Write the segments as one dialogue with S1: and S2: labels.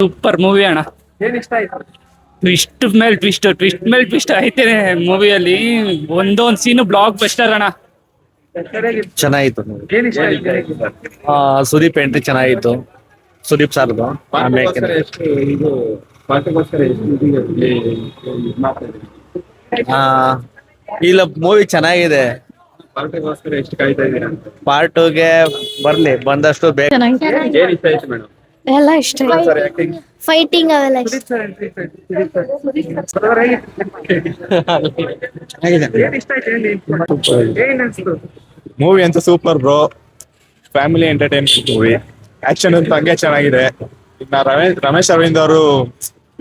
S1: Super movie ಅಣ್ಣ.
S2: ಏನ್ ಇಷ್ಟ ಆಯ್ತು?
S1: ಟ್ವಿಸ್ಟ್ ಐತೆ ಮೂವಿಯಲ್ಲಿ. ಒಂದೊಂದ್ ಸೀನು ಬ್ಲಾಕ್ ಬಸ್ಟರ್ ಅಣ್ಣ.
S3: ಚೆನ್ನಾಗಿತ್ತು.
S2: ಏನ್ ಇಷ್ಟ ಆಯ್ತು?
S3: ಸುದೀಪ್ ಎಂಟ್ರಿ ಚೆನ್ನಾಗಿತ್ತು, ಸುದೀಪ್ ಸರ್ದು.
S2: ಇದು ಪಾಠಕ್ಕೋಸ್ಕರ
S3: ಇಲ್ಲ ಮೂವಿ ಚೆನ್ನಾಗಿದೆ.
S2: ಪಾಠಕ್ಕೋಸ್ಕರ ಎಷ್ಟು ಕಾಯ್ತಾ ಇದ್ದೀರಾ?
S3: ಪಾರ್ಟ್ 2ಗೆ ಬರ್ಲಿ, ಬಂದಷ್ಟು ಬೇಗ.
S2: ಏನ್ ಇಷ್ಟ ಆಯ್ತು ಮೇಡಮ್?
S4: ಎಲ್ಲ ಇಷ್ಟ ಆಯ್ತು. ಫೈಟಿಂಗ್ ಅವೆಲ್ಲ ಇಷ್ಟ.
S2: ಏನ್ ಇಷ್ಟ ಆಯ್ತು ಹೇಳಿ. ಏನ್ ಅನ್ಸ್ತು?
S5: ಮೂವಿ ಅಂತ super bro, family entertainment movie. Action ಅಂತ ಹಂಗೆ ಚೆನ್ನಾಗಿದೆ. ಇನ್ನ ರಮೇಶ್ ಅರವಿಂದ್ ಅವರು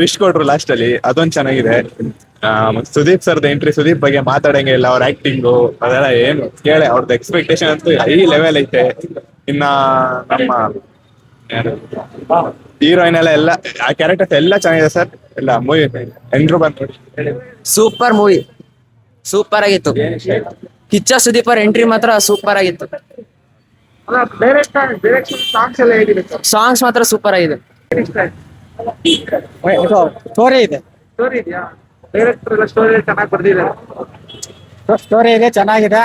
S5: ವಿಶ್ ಕೊಟ್ರು ಲಾಸ್ಟ್ ಅಲ್ಲಿ, ಅದೊಂದು ಚೆನ್ನಾಗಿದೆ. ಮತ್ತೆ ಸುದೀಪ್ ಸರ್ದ ಎಂಟ್ರಿ, ಸುದೀಪ್ ಬಗ್ಗೆ ಮಾತಾಡಂಗೆ ಇಲ್ಲ, ಅವ್ರ ಆಕ್ಟಿಂಗು ಅದೆಲ್ಲ ಏನು ಕೇಳಿ, ಅವ್ರದ್ದು ಎಕ್ಸ್ಪೆಕ್ಟೇಷನ್ ಅಂತೂ ಹೈ ಲೆವೆಲ್ ಐತೆ. ಇನ್ನ ನಮ್ಮ ಹೀರೋಯಿನ್ ಎಲ್ಲ ಆ ಕ್ಯಾರೆಕ್ಟರ್ಸ್ ಎಲ್ಲ ಚೆನ್ನಾಗಿದೆ ಸರ್. ಎಲ್ಲ ಮೂವಿ ಎಲ್ರು ಬಂದು ನೋಡಿ.
S6: ಸೂಪರ್ ಮೂವಿ, ಸೂಪರ್ ಆಗಿತ್ತು. ಕಿಚ್ಚ ಸುದೀಪ್ ಅವ್ರ ಎಂಟ್ರಿ ಮಾತ್ರ ಸೂಪರ್ ಆಗಿತ್ತು.
S2: ಡೈರೆಕ್ಷನ್ ಸಾಂಗ್ಸ್ ಎಲ್ಲ ಹೇಗಿದೆ ಸರ್?
S6: ಸಾಂಗ್ಸ್ ಮಾತ್ರ ಸೂಪರ್ ಆಗಿದೆ.
S2: ಏನ್ ಇಷ್ಟ ಆಯ್ತು?
S7: ಸ್ಟೋರಿ ಇದೆ.
S2: ಸ್ಟೋರಿ ಇದೆಯಾ? ಡೈರೆಕ್ಟರ್ ಎಲ್ಲ ಸ್ಟೋರಿ ಚೆನ್ನಾಗಿ ಬರ್ದಿದ್ದಾರೆ.
S7: ಸ್ಟೋರಿ ಇದೆ, ಚೆನ್ನಾಗಿದೆ.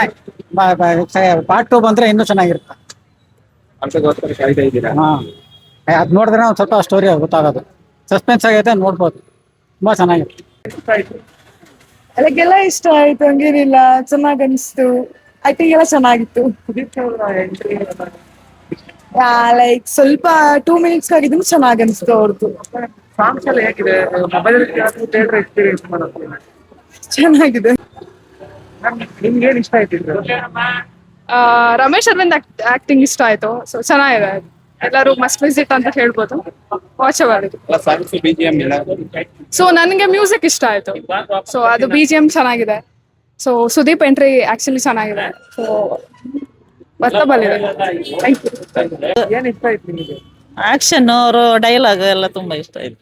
S7: ಪಾರ್ಟ್ 2 ಬಂದ್ರೆ ಇನ್ನೂ ಚೆನ್ನಾಗಿರುತ್ತೆ.
S2: ಅದಕ್ಕೋಸ್ಕರ ಕಾಯ್ತಾ ಇದ್ದೀರಾ?
S7: ಅದ್ ನೋಡಿದ್ರೆ ಒಂದ್ ಸ್ವಲ್ಪ ಸ್ಟೋರಿ ಗೊತ್ತಾಗೋದು. ಸಸ್ಪೆನ್ಸ್ ಆಗೈತೆ, ನೋಡ್ಬೋದು. ತುಂಬಾ ಚೆನ್ನಾಗಿದೆ.
S2: ಇಷ್ಟ ಆಯ್ತು?
S8: ಅದಕ್ಕೆಲ್ಲ ಇಷ್ಟ ಆಯ್ತು, ಹಂಗೇನಿಲ್ಲ. ಚೆನ್ನಾಗ್ ಅನಿಸ್ತು. ಐಟಿಂಗ್ ಎಲ್ಲ ಚೆನ್ನಾಗಿತ್ತು.
S2: ಸುದೀಪ್ ಅವರ ಎಂಟ್ರಿ
S8: ಲೈಕ್ ಸ್ವಲ್ಪ 2 minutes ಆಗಿದ್ದು ಚೆನ್ನಾಗ್ ಅನಿಸ್ತು ಅವ್ರದ್ದು.
S2: ಸಾಂಗ್ಸ್ ಎಲ್ಲ ಹೇಗಿದೆ? ಮೊಬೈಲ್ ಥಿಯೇಟರ್ ಎಕ್ಸ್ಪೀರಿಯನ್ಸ್ ಮಾಡೋದು
S8: ಚೆನ್ನಾಗಿದೆ.
S2: ನಿಮ್ಗೆ ಏನ್ ಇಷ್ಟ ಆಯ್ತು ಇದ್ರಲ್ಲಿ?
S8: ರಮೇಶ್ ಅರವಿಂದ್ ಆಕ್ಟಿಂಗ್ ಇಷ್ಟ ಆಯ್ತು. ಸೊ ಚೆನ್ನಾಗಿದೆ, ಎಲ್ಲರೂ ಮಸ್ಟ್ ವಿಸಿಟ್ ಅಂತ ಹೇಳ್ಬೋದು. ವಾಚಬಲ್ ಇದು.
S2: ಸಾಂಗ್ಸ್ BGM ಇಲ್ಲ.
S8: ಸೊ ನನ್ಗೆ ಮ್ಯೂಸಿಕ್ ಇಷ್ಟ ಆಯ್ತು. ಸೊ ಅದು BGM ಚೆನ್ನಾಗಿದೆ. ಸೊ ಸುದೀಪ್ ಎಂಟ್ರಿ ಆಕ್ಚುಲಿ ಚೆನ್ನಾಗಿದೆ. ಸೊ ವರ್ತಬಲ್ ಇದೆ. Thank you.
S2: ಏನ್ ಇಷ್ಟ ಆಯ್ತು ನಿಮಗೆ?
S9: ಆಕ್ಷನ್ ಅವರು ಡೈಲಾಗ್ ಎಲ್ಲ ತುಂಬಾ ಇಷ್ಟ ಆಯ್ತು.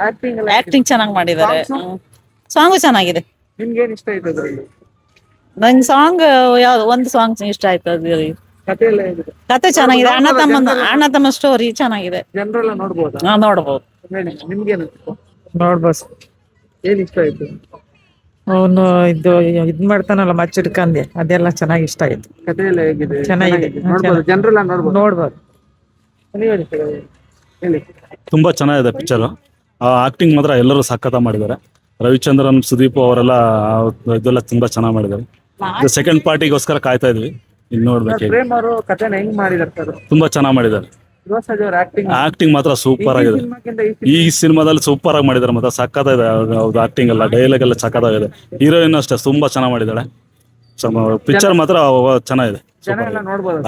S2: ಆಕ್ಟಿಂಗ್ ಎಲ್ಲ
S9: ಆಕ್ಟಿಂಗ್ ಚೆನ್ನಾಗಿ ಮಾಡಿದ್ದಾರೆ. ಸಾಂಗು ಚೆನ್ನಾಗಿದೆ.
S2: ನಿಮ್ಗೆ ಏನ್ ಇಷ್ಟ ಆಯ್ತು ಅದ್ರಲ್ಲಿ?
S9: ನಂಗೆ ಸಾಂಗ್ ಯಾವ್ದು ಒಂದು ಸಾಂಗ್ ಇಷ್ಟ ಆಯ್ತು. ಅದು
S2: ಕಥೆ ಎಲ್ಲ ಹೇಗಿದೆ?
S9: ಕತೆ ಚೆನ್ನಾಗಿದೆ. ಅಣ್ಣ ತಮ್ಮ ಸ್ಟೋರಿ ಚೆನ್ನಾಗಿದೆ.
S2: ಜನರೆಲ್ಲ ನೋಡ್ಬೋದಾ?
S9: ನೋಡ್ಬೋದು.
S2: ನಿಮ್ಗೆ ಏನ್ ಅನ್ಸ್ತು?
S7: ನೋಡ್ಬೋದು.
S2: ಏನ್ ಇಷ್ಟ ಆಯ್ತು?
S7: ಅವನು ಇದ್ ಮಾಡ್ತಾನಲ್ಲ, ಮಚ್ಚಿಡ್ಕಂದೆ, ಅದೆಲ್ಲ ಚೆನ್ನಾಗಿ ಇಷ್ಟ ಆಯ್ತು.
S2: ಕಥೆ ಎಲ್ಲ ಹೇಗಿದೆ?
S7: ಚೆನ್ನಾಗಿದೆ.
S2: ನೋಡ್ಬೋದು, ಜನರೆಲ್ಲ ನೋಡ್ಬೋದು.
S7: ನೋಡ್ಬೋದು.
S2: ನೀವೇನ್ ಇಷ್ಟ ಹೇಳಿ.
S10: ತುಂಬಾ ಚೆನ್ನಾಗಿದೆ ಪಿಕ್ಚರ್. ಆಕ್ಟಿಂಗ್ ಮಾತ್ರ ಎಲ್ಲರೂ ಸಖತ್ತ ಮಾಡಿದ್ದಾರೆ. ರವಿಚಂದ್ರನ್, ಸುದೀಪ್ ಅವರೆಲ್ಲ ಇದೆಲ್ಲ ತುಂಬಾ ಚೆನ್ನಾಗಿ ಮಾಡಿದ್ದಾರೆ. ಸೆಕೆಂಡ್ ಪಾರ್ಟಿಗೋಸ್ಕರ ಕಾಯ್ತಾ ಇದ್ವಿ, ಇನ್ನು ನೋಡ್ಬೇಕು.
S2: ಪ್ರೇಮ್ ಅವರು ಕಥೆನ ಹೆಂಗ್ ಮಾಡಿದಾರೆ ಸರ್?
S10: ತುಂಬಾ ಚೆನ್ನಾಗಿ ಮಾಡಿದ್ದಾರೆ.
S2: ಅವ್ರ
S10: ಆಕ್ಟಿಂಗ್ ಮಾತ್ರ ಸೂಪರ್ ಆಗಿದೆ. ಈ ಸಿನಿಮಾದಲ್ಲಿ ಸೂಪರ್ ಆಗಿ ಮಾಡಿದ್ದಾರೆ, ಮತ್ತೆ ಸಖತ್ತಾಗಿದೆ ಅವ್ರದ್ದು ಆಕ್ಟಿಂಗ್ ಎಲ್ಲ, ಡೈಲಾಗ್ ಎಲ್ಲ ಸಖತ್ತಾಗಿದೆ. ಹೀರೋಯಿನ್ ಅಷ್ಟೇ ತುಂಬಾ ಚೆನ್ನಾಗಿ ಮಾಡಿದ್ದಾಳೆ. ಪಿಕ್ಚರ್ ಮಾತ್ರ ಚೆನ್ನಾಗಿದೆ.
S2: ಜನ ಎಲ್ಲ ನೋಡ್ಬೋದು.